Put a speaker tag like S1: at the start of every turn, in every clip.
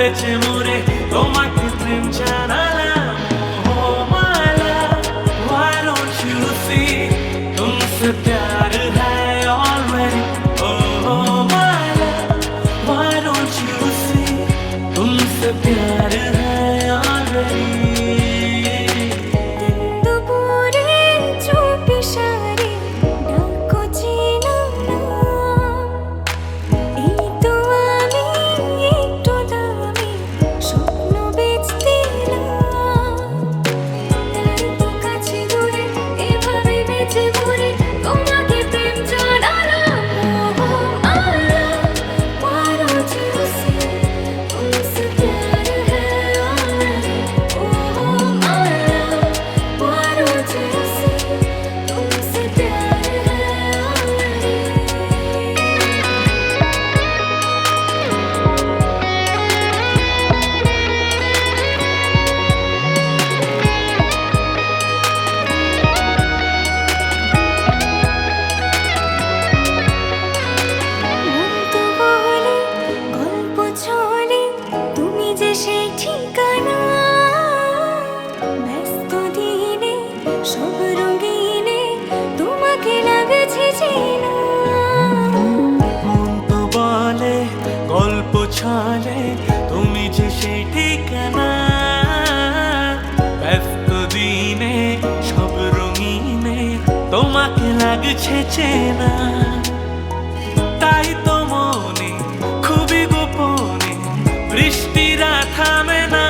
S1: বেচে মরে তোমাকে প্রেম জানালাম। Oh my love, why don't you see तुमसे प्यार है already। Oh my love, why don't you see तुमसे प्यार है already। গল্প ছলে তুমি যে সেই ঠিকানা, ব্যস্ত দিনে সব রঙিনে তোমাকে লাগছে চেনা। তাই তো মনে খুবই গোপনে বৃষ্টিরা থামে না।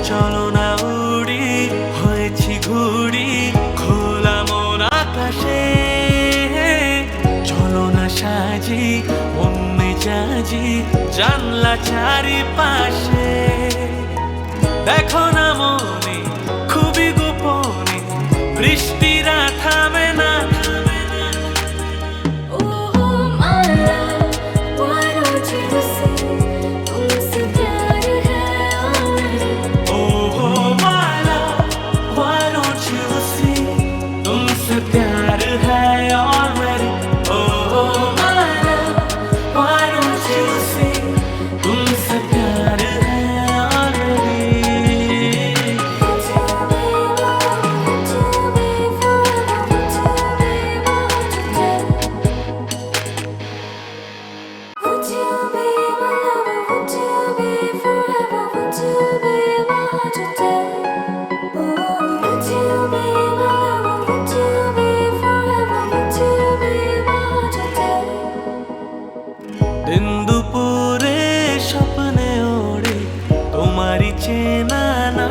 S1: চলো না উড়ি হয়েছি ঘুড়ি খোলা মন আকাশে। চলো না সাজি মন মেজাজি জানলা চারিপাশে। দেখো না মনে খুবই গোপনে বৃষ্টিরা থামে না। प्यार है already। Oh my love, why don't you see तुमसे प्यार है दिन दुपुरे স্বপ্নে ওড়ে তোমারই চেনা না।